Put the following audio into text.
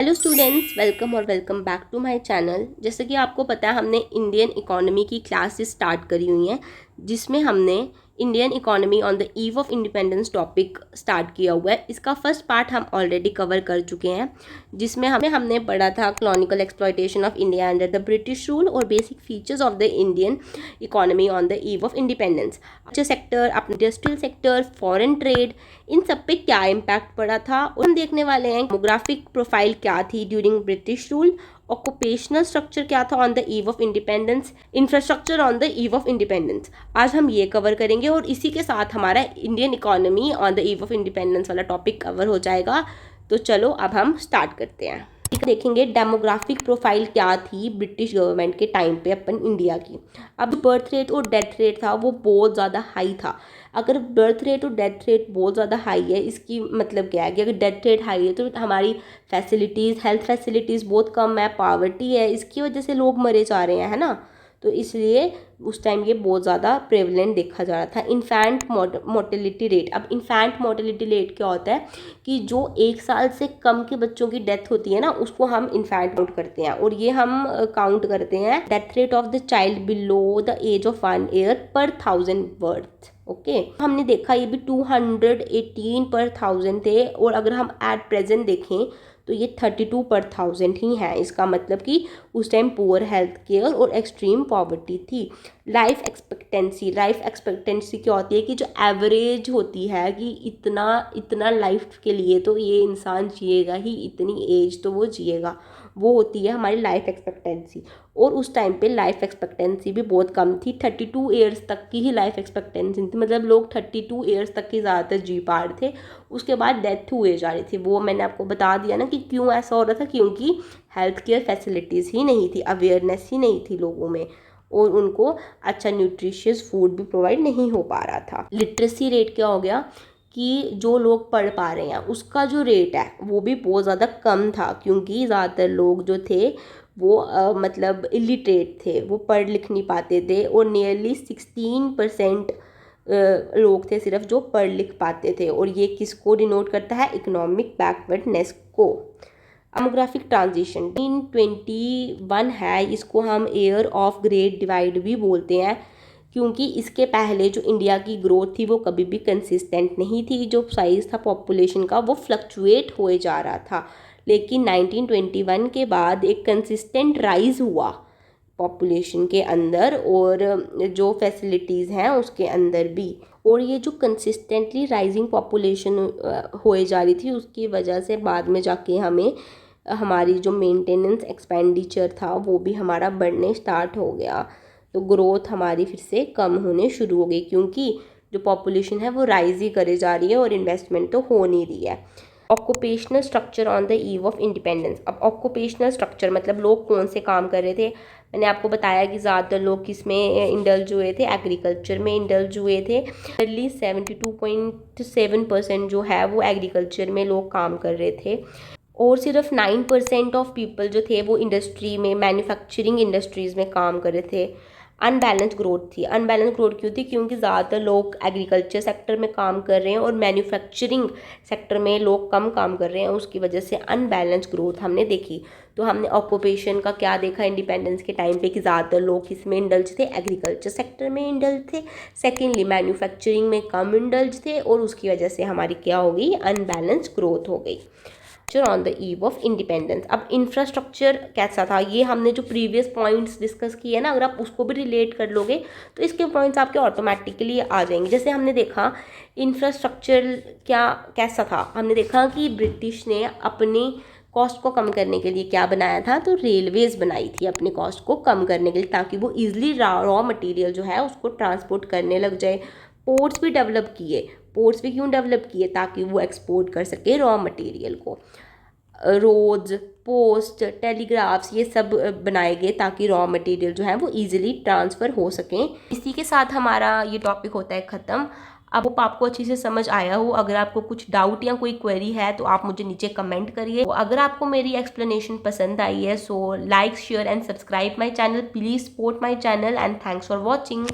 Hello students, welcome और welcome back to my channel. जैसे कि आपको पता है, हमने इंडियन इकोनॉमी की क्लासेस स्टार्ट करी हुई हैं, जिसमें हमने Indian economy on the eve of independence topic start किया हुआ है। इसका फर्स्ट पार्ट हम ऑलरेडी कवर कर चुके हैं, जिसमें हमने पढ़ा था colonial exploitation of India under the British rule और basic features of the Indian economy on the eve of independence. Sector, अपने इंडस्ट्रियल सेक्टर, फॉरेन ट्रेड, इन सब पे क्या इम्पैक्ट पड़ा था और हम देखने वाले हैं डेमोग्राफिक प्रोफाइल क्या थी during British rule, occupational structure क्या था on the eve of independence, infrastructure on the eve of independence. आज हम ये कवर करेंगे और इसी के साथ हमारा Indian economy on the eve of independence वाला टॉपिक कवर हो जाएगा। तो चलो अब हम स्टार्ट करते हैं। देखेंगे डेमोग्राफिक प्रोफाइल क्या थी ब्रिटिश गवर्नमेंट के टाइम पे अपन इंडिया की। अब बर्थ रेट और डेथ रेट था वो बहुत ज़्यादा हाई था। अगर बर्थ रेट और डेथ रेट बहुत ज़्यादा हाई है, इसकी मतलब क्या है कि अगर डेथ रेट हाई है तो हमारी फैसिलिटीज़, हेल्थ फैसिलिटीज़ बहुत कम है, पावर्टी है, इसकी वजह से लोग मरे जा रहे हैं, है ना। तो इसलिए उस टाइम ये बहुत ज़्यादा प्रेवलेंट देखा जा रहा था। इन्फेंट मोर्टेलिटी रेट, अब इन्फेंट मोर्टेलिटी रेट क्या होता है कि जो 1 साल से कम के बच्चों की डेथ होती है ना, उसको हम इन्फेंट काउंट करते हैं, और ये हम काउंट करते हैं death rate of the child below the age of 1 year पर 1000 बर्थ। ओके, हमने देखा ये भी 218 पर 1000 थे, और अगर हम एट प्रेजेंट देखें तो ये 32 पर 1000 ही है। इसका मतलब कि उस टाइम पुअर हेल्थ केयर और एक्सट्रीम पॉवर्टी थी। लाइफ एक्सपेक्टेंसी क्या होती है कि जो एवरेज होती है कि इतना इतना लाइफ के लिए तो ये इंसान जिएगा ही, इतनी एज तो वो जिएगा, वो होती है हमारी लाइफ एक्सपेक्टेंसी। और उस टाइम पे लाइफ एक्सपेक्टेंसी भी बहुत कम थी, 32 ईयर्स तक की ही लाइफ एक्सपेक्टेंसी थी। मतलब लोग 32 ईयर्स तक ही ज़्यादातर जी पा रहे थे, उसके बाद डेथ हुए जा रही थी। वो मैंने आपको बता दिया ना कि क्यों ऐसा हो रहा था, क्योंकि हेल्थ केयर फैसिलिटीज़ ही नहीं थी, अवेयरनेस ही नहीं थी लोगों में, और उनको अच्छा न्यूट्रिशियस फूड भी प्रोवाइड नहीं हो पा रहा था। लिटरेसी रेट क्या हो गया कि जो लोग पढ़ पा रहे हैं उसका जो रेट है वो भी बहुत ज़्यादा कम था, क्योंकि ज़्यादातर लोग जो थे वो मतलब इलिटरेट थे, वो पढ़ लिख नहीं पाते थे, और नियरली 16% लोग थे सिर्फ जो पढ़ लिख पाते थे। और ये किसको डिनोट करता है? इकोनॉमिक बैकवर्डनेस को। डेमोग्राफिक ट्रांजिशन 1921 है, इसको हम ईयर ऑफ ग्रेट डिवाइड भी बोलते हैं, क्योंकि इसके पहले जो इंडिया की ग्रोथ थी वो कभी भी कंसिस्टेंट नहीं थी। जो साइज़ था पॉपुलेशन का वो फ्लक्चुएट हुए जा रहा था, लेकिन 1921 के बाद एक कंसिस्टेंट राइज हुआ पॉपुलेशन के अंदर, और जो फैसिलिटीज़ हैं उसके अंदर भी। और ये जो कंसिस्टेंटली राइजिंग पॉपुलेशन होए जा रही थी, उसकी वजह से बाद में जाके हमें हमारी जो मेंटेनेंस एक्सपेंडिचर था वो भी हमारा बढ़ने स्टार्ट हो गया। तो ग्रोथ हमारी फिर से कम होने शुरू हो गई, क्योंकि जो पॉपुलेशन है वो राइज ही करे जा रही है और इन्वेस्टमेंट तो हो नहीं रही है। Occupational structure on the eve of independence. अब ऑक्यूपेशनल स्ट्रक्चर मतलब लोग कौन से काम कर रहे थे। मैंने आपको बताया कि ज़्यादातर लोग किस में इंडल्ज हुए थे, एग्रीकल्चर में इंडल्ज हुए थे। अर्ली 72.7% जो है वो एग्रीकल्चर में लोग काम कर रहे थे, और सिर्फ 9% ऑफ पीपल जो थे वो इंडस्ट्री में, मैन्युफैक्चरिंग इंडस्ट्रीज़ में काम कर रहे थे। अनबैलेंस ग्रोथ थी। अनबैलेंस ग्रोथ क्यों थी? क्योंकि ज़्यादातर लोग एग्रीकल्चर सेक्टर में काम कर रहे हैं और मैन्युफैक्चरिंग सेक्टर में लोग कम काम कर रहे हैं, उसकी वजह से अनबैलेंस ग्रोथ हमने देखी। तो हमने ऑक्यूपेशन का क्या देखा इंडिपेंडेंस के टाइम पे कि ज़्यादातर लोग किस में इंडल्ज थे? एग्रीकल्चर सेक्टर में इंडल्ज थे। सेकेंडली मैन्युफैक्चरिंग में कम इंडल्ज थे, और उसकी वजह से हमारी क्या हो गई? अनबैलेंस ग्रोथ हो गई on the eve of independence. अब इंफ्रास्ट्रक्चर कैसा था, ये हमने जो प्रीवियस पॉइंट्स डिस्कस किए ना, अगर आप उसको भी रिलेट कर लोगे तो इसके पॉइंट्स आपके ऑटोमेटिकली आ जाएंगे। जैसे हमने देखा इंफ्रास्ट्रक्चर कैसा था, हमने देखा कि ब्रिटिश ने अपनी कॉस्ट को कम करने के लिए क्या बनाया था? तो रेलवेज़ बनाई थी अपने कॉस्ट को कम करने के लिए, ताकि वो ईजिली रॉ मटेरियल जो है उसको ट्रांसपोर्ट करने लग जाए। पोर्ट्स भी डेवलप किए। पोर्ट्स भी क्यों डेवलप किए? ताकि वो एक्सपोर्ट कर सके रॉ मटेरियल को। रोड्स, पोस्ट, टेलीग्राफ्स, ये सब बनाए गए ताकि रॉ मटेरियल जो है वो इजीली ट्रांसफ़र हो सकें। इसी के साथ हमारा ये टॉपिक होता है ख़त्म। अब आपको अच्छी से समझ आया हो। अगर आपको कुछ डाउट या कोई क्वेरी है तो आप मुझे नीचे कमेंट करिए। तो अगर आपको मेरी एक्सप्लेनेशन पसंद आई है, so like, share and subscribe my channel. Please support my channel and thanks for watching.